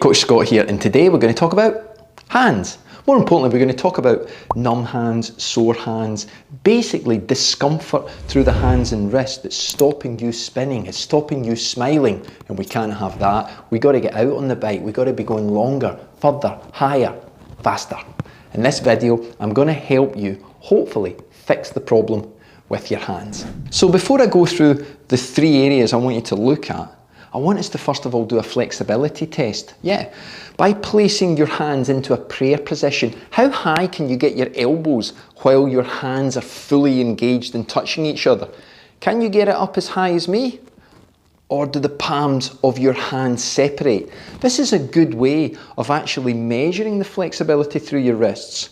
Coach Scott here, and today we're going to talk about hands. More importantly, we're going to talk about numb hands, sore hands, basically discomfort through the hands and wrists that's stopping you spinning, it's stopping you smiling, and we can't have that. We got to get out on the bike, we got to be going longer, further, higher, faster. In this video, I'm going to help you, hopefully, fix the problem with your hands. So before I go through the three areas I want you to look at, I want us to first of all do a flexibility test. Yeah, by placing your hands into a prayer position, how high can you get your elbows while your hands are fully engaged and touching each other? Can you get it up as high as me? Or do the palms of your hands separate? This is a good way of actually measuring the flexibility through your wrists.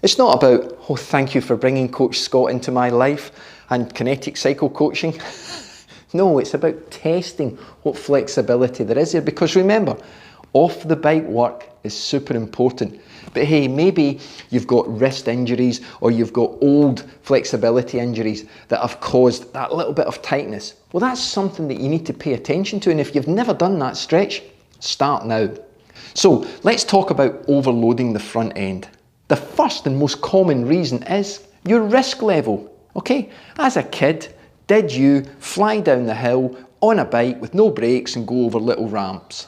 It's not about, oh, thank you for bringing Coach Scott into my life and kinetic cycle coaching. No, it's about testing what flexibility there is here, because remember, off the bike work is super important. But hey, maybe you've got wrist injuries or you've got old flexibility injuries that have caused that little bit of tightness. Well, that's something that you need to pay attention to, and if you've never done that stretch, start now. So let's talk about overloading the front end. The first and most common reason is your risk level. Okay, as a kid, did you fly down the hill on a bike with no brakes and go over little ramps?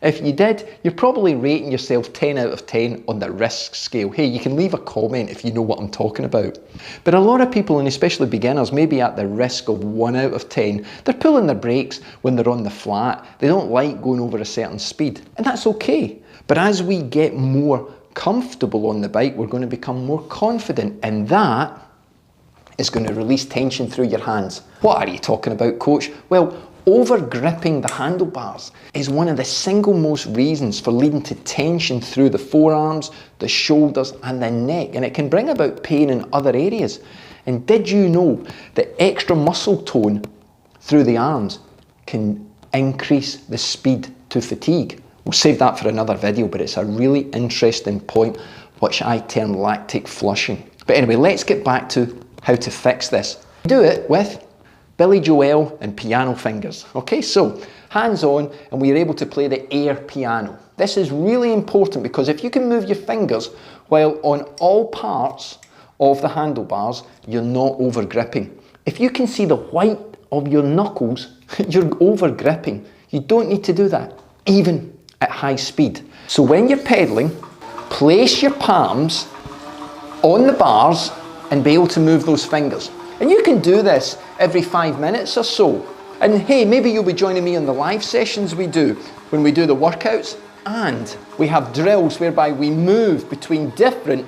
If you did, you're probably rating yourself 10 out of 10 on the risk scale. Hey, you can leave a comment if you know what I'm talking about. But a lot of people, and especially beginners, may be at the risk of 1 out of 10. They're pulling their brakes when they're on the flat. They don't like going over a certain speed, and that's okay. But as we get more comfortable on the bike, we're going to become more confident, and that is going to release tension through your hands. What are you talking about, Coach? Well, over gripping the handlebars is one of the single most reasons for leading to tension through the forearms, the shoulders and the neck, and it can bring about pain in other areas. And did you know that extra muscle tone through the arms can increase the speed to fatigue? We'll save that for another video, but it's a really interesting point, which I term lactic flushing. But anyway, let's get back to how to fix this. Do it with Billy Joel and piano fingers. Okay, so hands on, and we're able to play the air piano. This is really important because if you can move your fingers while on all parts of the handlebars, you're not over gripping. If you can see the white of your knuckles, you're over gripping. You don't need to do that, even at high speed. So when you're pedaling, place your palms on the bars and be able to move those fingers. And you can do this every 5 minutes or so. And hey, maybe you'll be joining me on the live sessions we do when we do the workouts. And we have drills whereby we move between different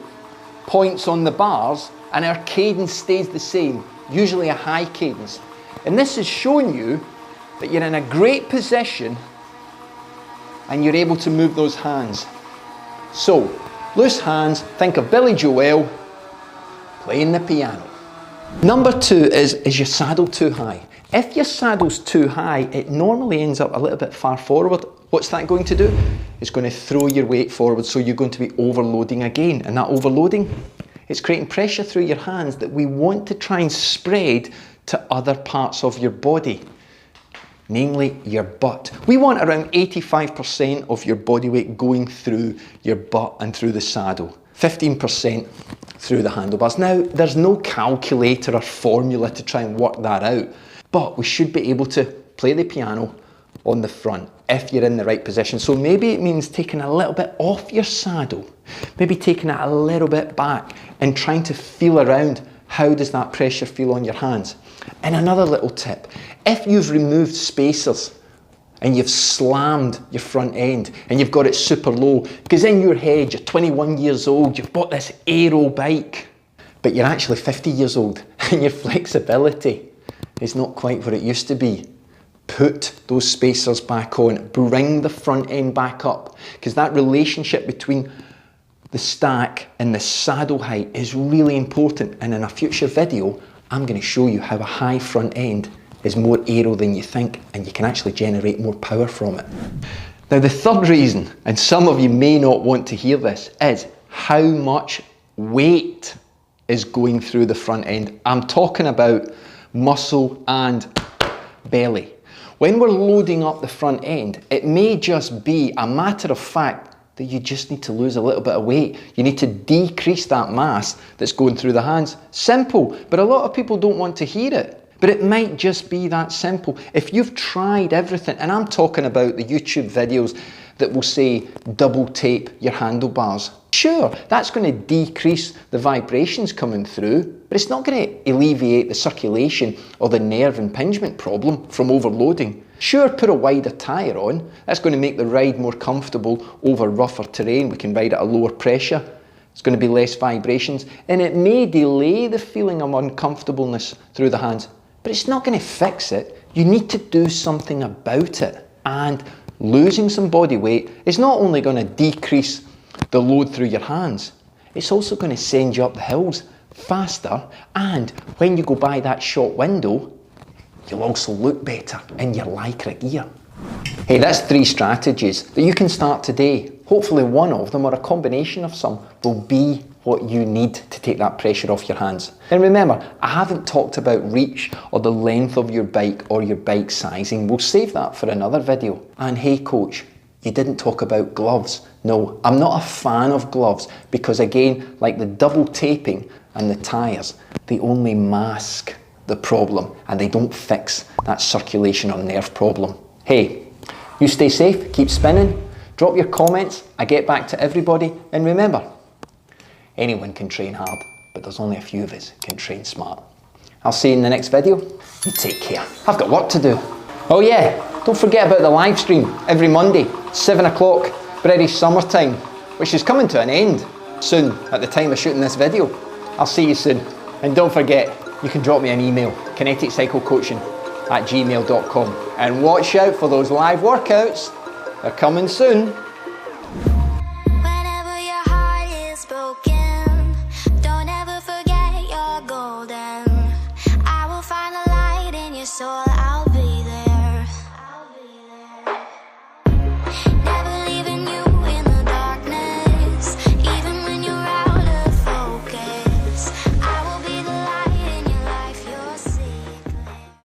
points on the bars and our cadence stays the same, usually a high cadence. And this is showing you that you're in a great position and you're able to move those hands. So, loose hands, think of Billy Joel playing the piano. Number two is your saddle too high? If your saddle's too high, it normally ends up a little bit far forward. What's that going to do? It's going to throw your weight forward, so you're going to be overloading again. And that overloading, it's creating pressure through your hands that we want to try and spread to other parts of your body, namely your butt. We want around 85% of your body weight going through your butt and through the saddle. 15% through the handlebars. Now, there's no calculator or formula to try and work that out, but we should be able to play the piano on the front if you're in the right position. So maybe it means taking a little bit off your saddle, maybe taking it a little bit back and trying to feel around how does that pressure feel on your hands. And another little tip, if you've removed spacers and you've slammed your front end and you've got it super low, because in your head you're 21 years old, you've bought this aero bike, but you're actually 50 years old and your flexibility is not quite what it used to be. Put those spacers back on, bring the front end back up, because that relationship between the stack and the saddle height is really important. And in a future video, I'm going to show you how a high front end is more aero than you think, and you can actually generate more power from it. Now, the third reason, and some of you may not want to hear this, is how much weight is going through the front end. I'm talking about muscle and belly. When we're loading up the front end, it may just be a matter of fact that you just need to lose a little bit of weight. You need to decrease that mass that's going through the hands. Simple, but a lot of people don't want to hear it. But it might just be that simple. If you've tried everything, and I'm talking about the YouTube videos that will say double tape your handlebars. Sure, that's going to decrease the vibrations coming through, but it's not going to alleviate the circulation or the nerve impingement problem from overloading. Sure, put a wider tyre on. That's going to make the ride more comfortable over rougher terrain. We can ride at a lower pressure. It's going to be less vibrations, and it may delay the feeling of uncomfortableness through the hands, but it's not going to fix it. You need to do something about it. And losing some body weight is not only going to decrease the load through your hands, it's also going to send you up the hills faster, and when you go by that shop window, you'll also look better in your Lycra gear. Hey, that's 3 strategies that you can start today. Hopefully one of them, or a combination of some, will be what you need to take that pressure off your hands. And remember, I haven't talked about reach or the length of your bike or your bike sizing. We'll save that for another video. And hey coach, you didn't talk about gloves. No, I'm not a fan of gloves because again, like the double taping and the tyres, they only mask the problem and they don't fix that circulation or nerve problem. Hey, you stay safe, keep spinning, drop your comments, I get back to everybody, and remember, anyone can train hard, but there's only a few of us can train smart. I'll see you in the next video. You take care. I've got work to do. Oh yeah, don't forget about the live stream every Monday, 7 o'clock, British summertime, which is coming to an end soon at the time of shooting this video. I'll see you soon. And don't forget, you can drop me an email, kineticcyclecoaching@gmail.com. And watch out for those live workouts. They're coming soon.